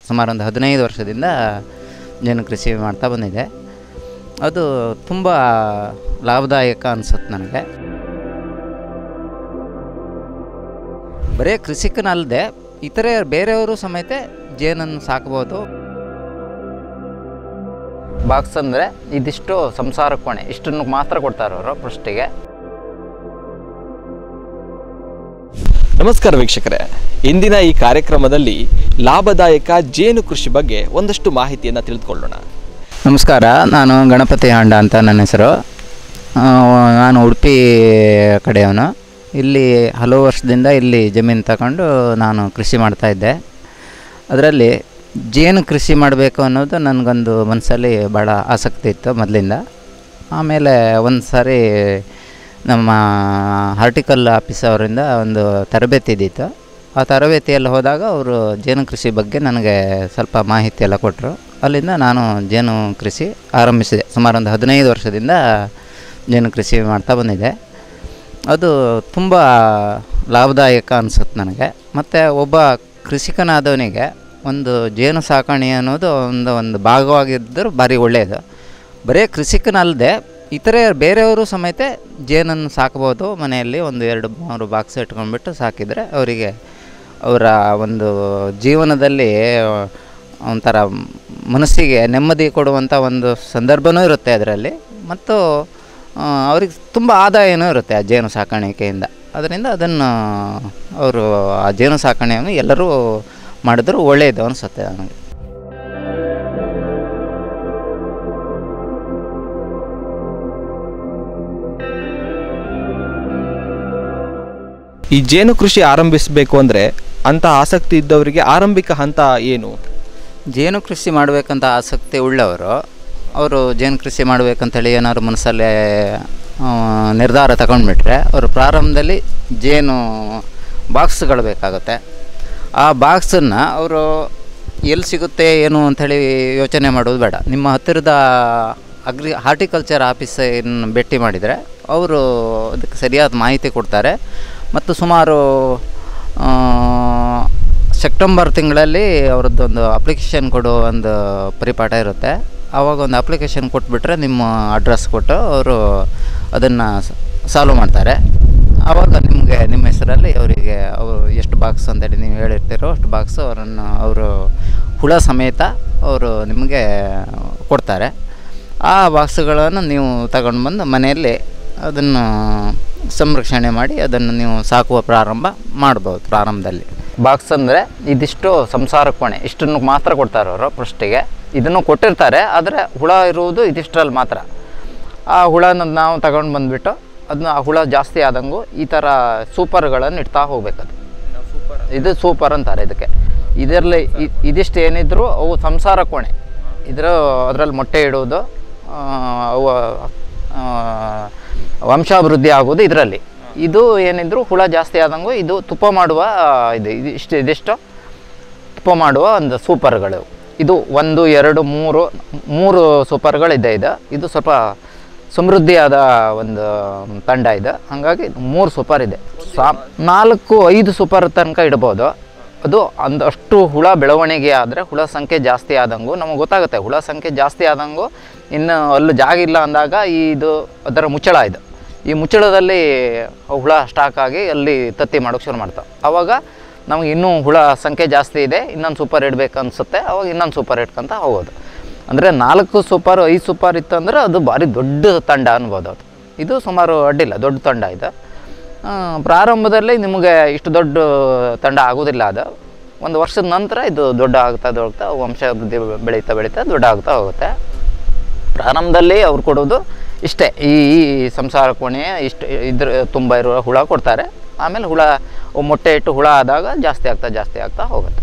ಸುಮಾರು ಒಂದು 15 ವರ್ಷದಿಂದ ಜೇನು ಕೃಷಿ ಮಾಡ್ತಾ ಬಂದಿದೆ. ಅದು ತುಂಬ ಲಾಭದಾಯಕ ಅನಿಸುತ್ತೆ ನನಗೆ. ಬರೀ ಕೃಷಿಕನಲ್ಲದೆ ಇತರೆ ಬೇರೆಯವರು ಸಮೇತ ಜೇನನ್ನು ಸಾಕ್ಬೋದು. ಬಾಕ್ಸ್ ಅಂದರೆ ಇದಿಷ್ಟು ಸಂಸಾರ ಕೋಣೆ, ಇಷ್ಟನ್ನು ಮಾತ್ರ ಕೊಡ್ತಾರೆ ಅವರು ಫಸ್ಟಿಗೆ. ನಮಸ್ಕಾರ ವೀಕ್ಷಕರೇ, ಇಂದಿನ ಈ ಕಾರ್ಯಕ್ರಮದಲ್ಲಿ ಲಾಭದಾಯಕ ಜೇನು ಕೃಷಿ ಬಗ್ಗೆ ಒಂದಷ್ಟು ಮಾಹಿತಿಯನ್ನು ತಿಳಿದುಕೊಳ್ಳೋಣ. ನಮಸ್ಕಾರ, ನಾನು ಗಣಪತಿ ಹಾಂಡ ಅಂತ ನನ್ನ ಹೆಸರು. ನಾನು ಉಡುಪಿ ಕಡೆಯವನು. ಇಲ್ಲಿ ಹಲವು ವರ್ಷದಿಂದ ಇಲ್ಲಿ ಜಮೀನು ತಗೊಂಡು ನಾನು ಕೃಷಿ ಮಾಡ್ತಾಯಿದ್ದೆ. ಅದರಲ್ಲಿ ಜೇನು ಕೃಷಿ ಮಾಡಬೇಕು ಅನ್ನೋದು ನನಗೊಂದು ಮನಸ್ಸಲ್ಲಿ ಭಾಳ ಆಸಕ್ತಿ ಇತ್ತು ಮೊದಲಿಂದ. ಆಮೇಲೆ ಒಂದು ಸಾರಿ ನಮ್ಮ ಹಾರ್ಟಿಕಲ್ ಆಫೀಸ್ ಅವರಿಂದ ಒಂದು ತರಬೇತಿ ಇದ್ದಿತ್ತು. ಆ ತರಬೇತಿಯಲ್ಲಿ ಹೋದಾಗ ಅವರು ಜೇನು ಕೃಷಿ ಬಗ್ಗೆ ನನಗೆ ಸ್ವಲ್ಪ ಮಾಹಿತಿ ಎಲ್ಲ ಕೊಟ್ಟರು. ಅಲ್ಲಿಂದ ನಾನು ಜೇನು ಕೃಷಿ ಆರಂಭಿಸಿದೆ. ಸುಮಾರು ಒಂದು 15 ವರ್ಷದಿಂದ ಜೇನು ಕೃಷಿ ಮಾಡ್ತಾ ಬಂದಿದೆ. ಅದು ತುಂಬ ಲಾಭದಾಯಕ ಅನಿಸುತ್ತೆ ನನಗೆ. ಮತ್ತು ಒಬ್ಬ ಕೃಷಿಕನಾದವನಿಗೆ ಒಂದು ಜೇನು ಸಾಕಾಣೆ ಅನ್ನೋದು ಒಂದು ಭಾಗವಾಗಿದ್ದರೂ ಭಾರಿ ಒಳ್ಳೆಯದು. ಬರೀ ಕೃಷಿಕನಲ್ಲದೆ ಇತರೆ ಬೇರೆಯವರು ಸಮೇತ ಜೇನನ್ನು ಸಾಕ್ಬೋದು. ಮನೆಯಲ್ಲಿ 1-2-3 ಬಾಕ್ಸ್ ಇಟ್ಕೊಂಡ್ಬಿಟ್ಟು ಸಾಕಿದರೆ ಅವರಿಗೆ ಅವರ ಒಂದು ಜೀವನದಲ್ಲಿ ಒಂಥರ ಮನಸ್ಸಿಗೆ ನೆಮ್ಮದಿ ಕೊಡುವಂಥ ಒಂದು ಸಂದರ್ಭವೂ ಇರುತ್ತೆ ಅದರಲ್ಲಿ. ಮತ್ತು ಅವ್ರಿಗೆ ತುಂಬ ಆದಾಯವೂ ಇರುತ್ತೆ ಆ ಜೇನು ಸಾಕಾಣಿಕೆಯಿಂದ. ಅದರಿಂದ ಅದನ್ನು ಅವರು ಆ ಜೇನು ಸಾಕಾಣೆಯನ್ನು ಎಲ್ಲರೂ ಮಾಡಿದ್ರು ಒಳ್ಳೆಯದು ಅನಿಸುತ್ತೆ ನನಗೆ. ಈ ಜೇನು ಕೃಷಿ ಆರಂಭಿಸಬೇಕು ಅಂದರೆ ಅಂಥ ಆಸಕ್ತಿ ಇದ್ದವರಿಗೆ ಆರಂಭಿಕ ಹಂತ ಏನು? ಜೇನು ಕೃಷಿ ಮಾಡಬೇಕಂತ ಆಸಕ್ತಿ ಉಳ್ಳವರು ಅವರು ಜೇನು ಕೃಷಿ ಮಾಡಬೇಕಂತೇಳಿ ಏನಾದ್ರು ಮನಸ್ಸಲ್ಲೇ ನಿರ್ಧಾರ ತಗೊಂಡ್ಬಿಟ್ರೆ ಅವರು ಪ್ರಾರಂಭದಲ್ಲಿ ಜೇನು ಬಾಕ್ಸ್ಗಳು ಬೇಕಾಗುತ್ತೆ. ಆ ಬಾಕ್ಸನ್ನು ಅವರು ಎಲ್ಲಿ ಸಿಗುತ್ತೆ ಏನು ಅಂಥೇಳಿ ಯೋಚನೆ ಮಾಡೋದು ಬೇಡ. ನಿಮ್ಮ ಹತ್ತಿರದ ಹಾರ್ಟಿಕಲ್ಚರ್ ಆಫೀಸನ್ನು ಭೇಟಿ ಮಾಡಿದರೆ ಅವರು ಅದಕ್ಕೆ ಸರಿಯಾದ ಮಾಹಿತಿ ಕೊಡ್ತಾರೆ. ಮತ್ತು ಸುಮಾರು ಸೆಪ್ಟೆಂಬರ್ ತಿಂಗಳಲ್ಲಿ ಅವರದ್ದೊಂದು ಅಪ್ಲಿಕೇಶನ್ ಕೊಡೋ ಒಂದು ಪರಿಪಾಠ ಇರುತ್ತೆ. ಆವಾಗ ಒಂದು ಅಪ್ಲಿಕೇಶನ್ ಕೊಟ್ಬಿಟ್ರೆ ನಿಮ್ಮ ಅಡ್ರೆಸ್ ಕೊಟ್ಟು ಅವರು ಅದನ್ನು ಸಾಲ್ವ್ ಮಾಡ್ತಾರೆ. ಆವಾಗ ನಿಮಗೆ ನಿಮ್ಮ ಹೆಸರಲ್ಲಿ ಅವರಿಗೆ ಅವರು ಎಷ್ಟು ಬಾಕ್ಸ್ ಅಂತೇಳಿ ನೀವು ಹೇಳಿರ್ತೀರೋ ಅಷ್ಟು ಬಾಕ್ಸು ಅವರು ಹುಳ ಸಮೇತ ಅವರು ನಿಮಗೆ ಕೊಡ್ತಾರೆ. ಆ ಬಾಕ್ಸ್ಗಳನ್ನು ನೀವು ತಗೊಂಡು ಬಂದು ಮನೆಯಲ್ಲಿ ಅದನ್ನು ಸಂರಕ್ಷಣೆ ಮಾಡಿ ಅದನ್ನು ನೀವು ಸಾಕುವ ಪ್ರಾರಂಭ ಮಾಡ್ಬೋದು. ಪ್ರಾರಂಭದಲ್ಲಿ ಬಾಕ್ಸ್ ಅಂದರೆ ಇದಿಷ್ಟು ಸಂಸಾರ ಕೋಣೆ, ಇಷ್ಟನ್ನು ಮಾತ್ರ ಕೊಡ್ತಾರೆ ಅವರು ಫಸ್ಟಿಗೆ. ಇದನ್ನು ಕೊಟ್ಟಿರ್ತಾರೆ, ಆದರೆ ಹುಳ ಇರುವುದು ಇದಿಷ್ಟರಲ್ಲಿ ಮಾತ್ರ. ಆ ಹುಳನ ನಾವು ತಗೊಂಡು ಬಂದುಬಿಟ್ಟು ಅದನ್ನ ಆ ಹುಳ ಜಾಸ್ತಿ ಆದಂಗೂ ಈ ಥರ ಸೂಪರ್ಗಳನ್ನು ಇಡ್ತಾ ಹೋಗ್ಬೇಕದು. ಇದು ಸೂಪರ್ ಅಂತಾರೆ ಇದಕ್ಕೆ. ಇದರಲ್ಲಿ ಇದಿಷ್ಟು ಏನಿದ್ರು ಅವು ಸಂಸಾರ ಕೋಣೆ. ಅದರಲ್ಲಿ ಮೊಟ್ಟೆ ಇಡುವುದು, ಅವು ವಂಶಾಭಿವೃದ್ಧಿ ಆಗೋದು ಇದರಲ್ಲಿ. ಇದು ಏನಿದ್ರು ಹುಳ ಜಾಸ್ತಿ ಆದಂಗೂ ಇದು ತುಪ್ಪ ಮಾಡುವ ಇದಿಷ್ಟು ತುಪ್ಪ ಮಾಡುವ ಒಂದು ಸೂಪರ್ಗಳು. ಇದು 1, 2, 3 ಸೂಪರ್ಗಳಿದೆ. ಇದು ಸ್ವಲ್ಪ ಸಮೃದ್ಧಿಯಾದ ಒಂದು ತಂಡ ಇದೆ. ಹಾಗಾಗಿ 3 ಸೂಪರ್ ಇದೆ. 4-5 ಸೂಪರ್ ತನಕ ಇಡ್ಬೋದು. ಅದು ಅಷ್ಟು ಹುಳ ಬೆಳವಣಿಗೆ ಆದರೆ ಹುಳ ಸಂಖ್ಯೆ ಜಾಸ್ತಿ ಆದಂಗೂ ನಮಗೆ ಗೊತ್ತಾಗುತ್ತೆ. ಹುಳ ಸಂಖ್ಯೆ ಜಾಸ್ತಿ ಆದಂಗೂ ಇನ್ನು ಅಲ್ಲಿ ಜಾಗ ಇಲ್ಲ ಅಂದಾಗ ಅದರ ಮುಚ್ಚಳ ಇದು. ಈ ಮುಚ್ಚಳದಲ್ಲಿ ಹುಳ ಸ್ಟಾಕ್ ಆಗಿ ಅಲ್ಲಿ ತತ್ತಿ ಮಾಡೋಕ್ಕೆ ಶುರು ಮಾಡ್ತಾವೆ. ಆವಾಗ ನಮಗೆ ಇನ್ನೂ ಹುಳ ಸಂಖ್ಯೆ ಜಾಸ್ತಿ ಇದೆ, ಇನ್ನೊಂದು ಸೂಪರ್ ಇಡಬೇಕು ಅನಿಸುತ್ತೆ. ಆವಾಗ ಇನ್ನೊಂದು ಸೂಪರ್ ಇಟ್ಕೊಂತ ಹೋಗೋದು. ಅಂದರೆ 4 ಸೂಪರ್ 5 ಸೂಪರ್ ಇತ್ತಂದರೆ ಅದು ಭಾರಿ ದೊಡ್ಡ ತಂಡ ಅನ್ಬೋದು. ಇದು ಸುಮಾರು ಅಡ್ಡಿಲ್ಲ, ದೊಡ್ಡ ತಂಡ ಇದೆ. ಪ್ರಾರಂಭದಲ್ಲಿ ನಿಮಗೆ ಇಷ್ಟು ದೊಡ್ಡ ತಂಡ ಆಗೋದಿಲ್ಲ. ಅದು 1 ವರ್ಷದ ನಂತರ ಇದು ದೊಡ್ಡ ಆಗ್ತಾ ವಂಶಾಭಿವೃದ್ಧಿ ಬೆಳೀತಾ ದೊಡ್ಡ ಆಗ್ತಾ ಹೋಗುತ್ತೆ. ಪ್ರಾರಂಭದಲ್ಲಿ ಅವ್ರು ಕೊಡೋದು ಇಷ್ಟೇ, ಈ ಸಂಸಾರ ಕೋಣೆ ಇದ್ರ ತುಂಬ ಇರುವ ಹುಳ ಕೊಡ್ತಾರೆ. ಆಮೇಲೆ ಹುಳ ಮೊಟ್ಟೆ ಇಟ್ಟು ಹುಳ ಆದಾಗ ಜಾಸ್ತಿ ಆಗ್ತಾ ಹೋಗುತ್ತೆ.